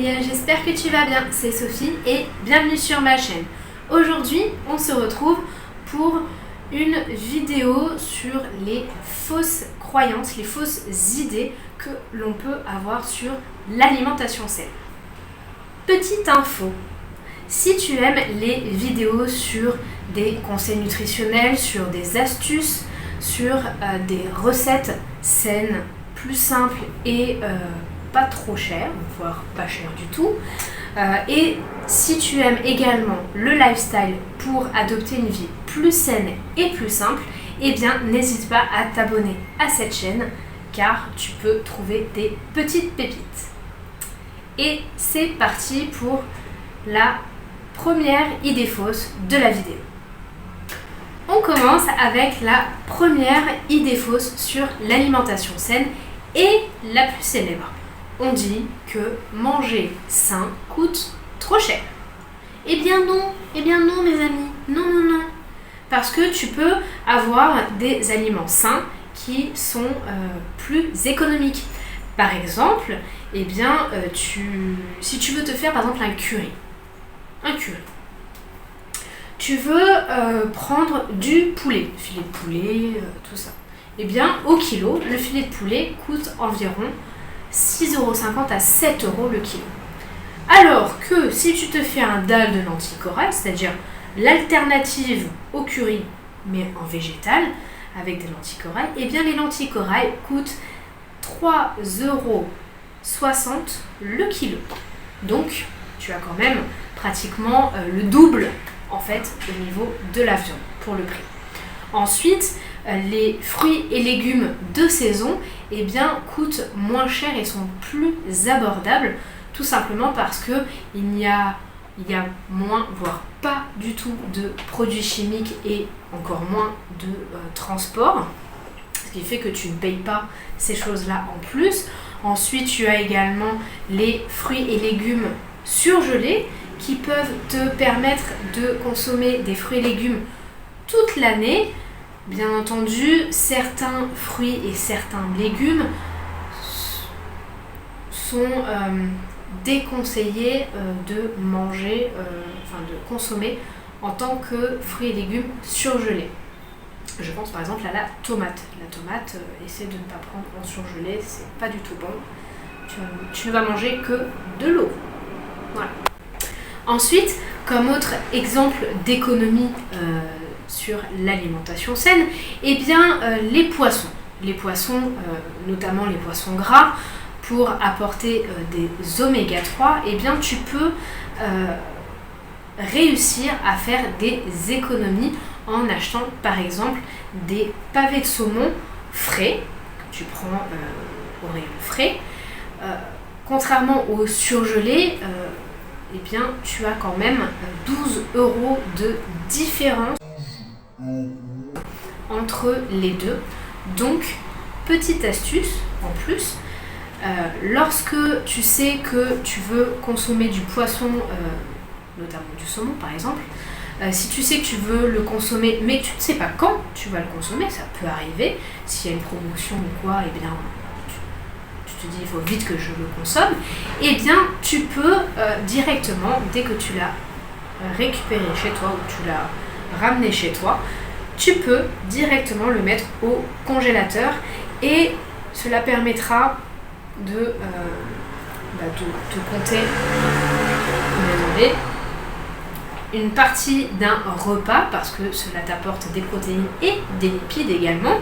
j'espère que tu vas bien, c'est Sophie et bienvenue sur ma chaîne. Aujourd'hui, on se retrouve pour une vidéo sur les fausses croyances, les fausses idées que l'on peut avoir sur l'alimentation saine. Petite info, si tu aimes les vidéos sur des conseils nutritionnels, sur des astuces, sur des recettes saines, plus simples et pas trop chères, voire pas chères du tout, et si tu aimes également le lifestyle pour adopter une vie plus saine et plus simple, eh bien n'hésite pas à t'abonner à cette chaîne car tu peux trouver des petites pépites. Et c'est parti pour la première idée fausse de la vidéo. On commence avec la première idée fausse sur l'alimentation saine et la plus célèbre. On dit que manger sain coûte trop cher. Eh bien non mes amis, non. Parce que tu peux avoir des aliments sains qui sont plus économiques. Par exemple, eh bien, si tu veux te faire par exemple un curry, tu veux prendre du poulet, filet de poulet, tout ça. Eh bien, au kilo, le filet de poulet coûte environ 6,50 € à 7 € le kilo. Alors que si tu te fais un dalle de lentilles corail, c'est-à-dire l'alternative au curry, mais en végétal, avec des lentilles corail, eh bien les lentilles corail coûtent 3,60 € le kilo. Donc, tu as quand même pratiquement le double en fait au niveau de la viande pour le prix. Ensuite, les fruits et légumes de saison eh bien, coûtent moins cher et sont plus abordables, tout simplement parce que il y a moins, voire pas du tout de produits chimiques et encore moins de transport, ce qui fait que tu ne payes pas ces choses-là en plus. Ensuite, tu as également les fruits et légumes surgelés qui peuvent te permettre de consommer des fruits et légumes toute l'année. Bien entendu, certains fruits et certains légumes sont déconseillés de manger, de consommer en tant que fruits et légumes surgelés. Je pense par exemple à la tomate. La tomate, essaie de ne pas prendre en surgelé, c'est pas du tout bon. Tu ne vas manger que de l'eau. Voilà. Ensuite, comme autre exemple d'économie sur l'alimentation saine, eh bien les poissons. Les poissons, notamment les poissons gras, pour apporter des oméga 3, eh bien tu peux réussir à faire des économies en achetant par exemple des pavés de saumon frais, que tu prends au rayon frais. Contrairement aux surgelés, eh bien tu as quand même 12 € de différence entre les deux. Donc, petite astuce en plus, lorsque tu sais que tu veux consommer du poisson, notamment du saumon par exemple, si tu sais que tu veux le consommer mais que tu ne sais pas quand tu vas le consommer, ça peut arriver, s'il y a une promotion ou quoi, eh bien tu te dis il faut vite que je le consomme, eh bien tu peux directement, dès que tu l'as récupéré chez toi ou tu l'as ramené chez toi, tu peux directement le mettre au congélateur et cela permettra de te compter une partie d'un repas parce que cela t'apporte des protéines et des lipides également.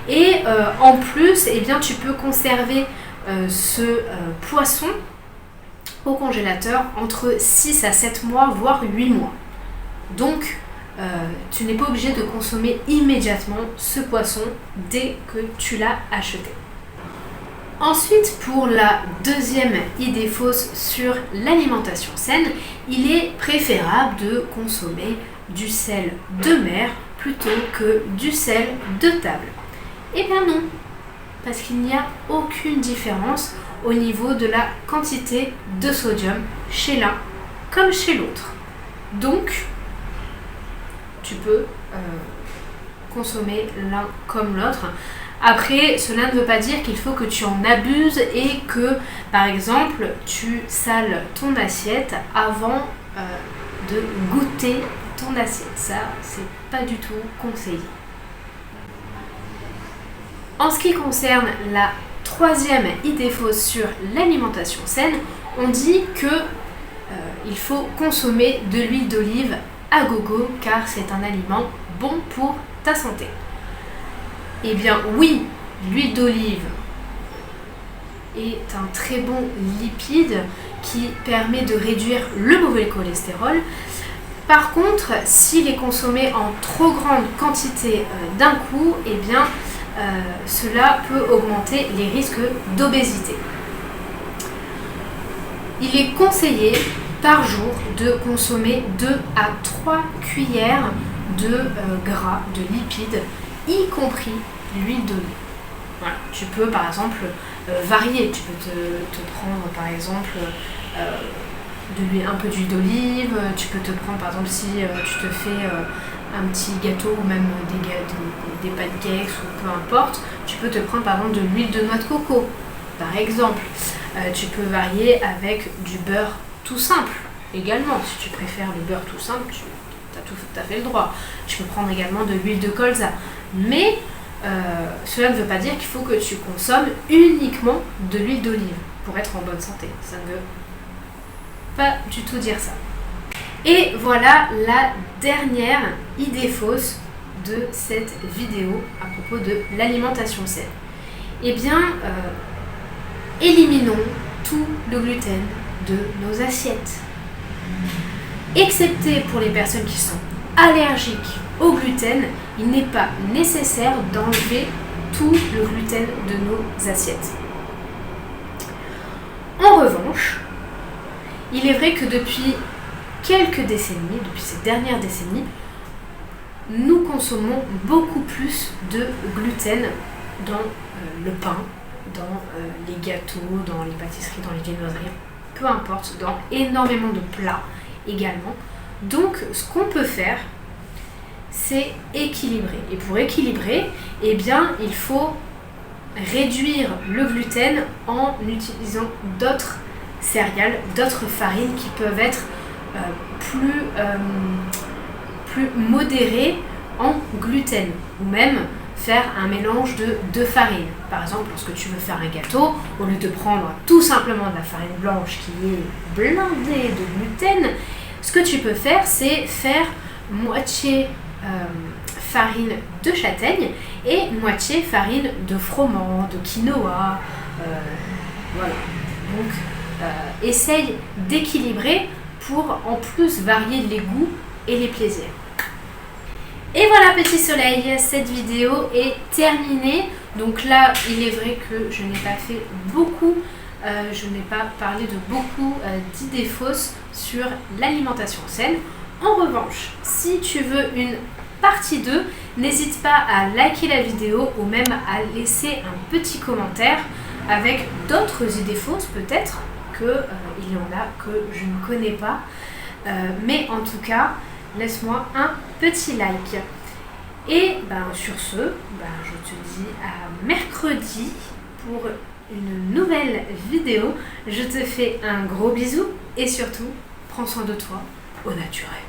Et en plus, eh bien, tu peux conserver ce poisson au congélateur entre 6 à 7 mois, voire 8 mois. Donc, tu n'es pas obligé de consommer immédiatement ce poisson dès que tu l'as acheté. Ensuite, pour la deuxième idée fausse sur l'alimentation saine, il est préférable de consommer du sel de mer plutôt que du sel de table. Eh bien non, parce qu'il n'y a aucune différence au niveau de la quantité de sodium chez l'un comme chez l'autre. Donc, tu peux consommer l'un comme l'autre. Après, cela ne veut pas dire qu'il faut que tu en abuses et que, par exemple, tu sales ton assiette avant de goûter ton assiette. Ça, c'est pas du tout conseillé. En ce qui concerne la troisième idée fausse sur l'alimentation saine, on dit que il faut consommer de l'huile d'olive à gogo car c'est un aliment bon pour ta santé. Eh bien oui, l'huile d'olive est un très bon lipide qui permet de réduire le mauvais cholestérol. Par contre, s'il est consommé en trop grande quantité d'un coup, eh bien cela peut augmenter les risques d'obésité. Il est conseillé par jour de consommer 2 à 3 cuillères de gras, de lipides, y compris l'huile d'olive. Voilà. Tu peux par exemple varier, tu peux te prendre par exemple un peu d'huile d'olive, tu peux te prendre par exemple si tu te fais un petit gâteau ou même des pancakes ou peu importe, tu peux te prendre par exemple de l'huile de noix de coco par exemple. Tu peux varier avec du beurre tout simple également, si tu préfères le beurre tout simple, tu as tout à fait le droit. Tu peux prendre également de l'huile de colza, mais cela ne veut pas dire qu'il faut que tu consommes uniquement de l'huile d'olive pour être en bonne santé. Ça ne veut pas du tout dire ça. Et voilà la dernière idée fausse de cette vidéo à propos de l'alimentation saine. Eh bien, éliminons tout le gluten de nos assiettes. Excepté pour les personnes qui sont allergiques au gluten, il n'est pas nécessaire d'enlever tout le gluten de nos assiettes. En revanche, il est vrai que depuis quelques décennies, depuis ces dernières décennies, nous consommons beaucoup plus de gluten dans le pain, dans les gâteaux, dans les pâtisseries, dans les viennoiseries, peu importe, dans énormément de plats également. Donc ce qu'on peut faire, c'est équilibrer. Et pour équilibrer, eh bien, il faut réduire le gluten en utilisant d'autres céréales, d'autres farines qui peuvent être plus modérées en gluten, ou même faire un mélange de 2 farines. Par exemple, lorsque tu veux faire un gâteau, au lieu de prendre tout simplement de la farine blanche qui est blindée de gluten, ce que tu peux faire, c'est faire moitié farine de châtaigne et moitié farine de froment, de quinoa. Voilà. Donc, essaye d'équilibrer pour en plus varier les goûts et les plaisirs. Et voilà, petit soleil, cette vidéo est terminée. Donc là, il est vrai que je n'ai pas fait beaucoup, je n'ai pas parlé de beaucoup d'idées fausses sur l'alimentation saine. En revanche, si tu veux une partie 2, n'hésite pas à liker la vidéo ou même à laisser un petit commentaire avec d'autres idées fausses peut-être qu'il y en a que je ne connais pas. Mais en tout cas, laisse-moi un petit like. Et sur ce, je te dis à mercredi pour une nouvelle vidéo. Je te fais un gros bisou et surtout, prends soin de toi au naturel.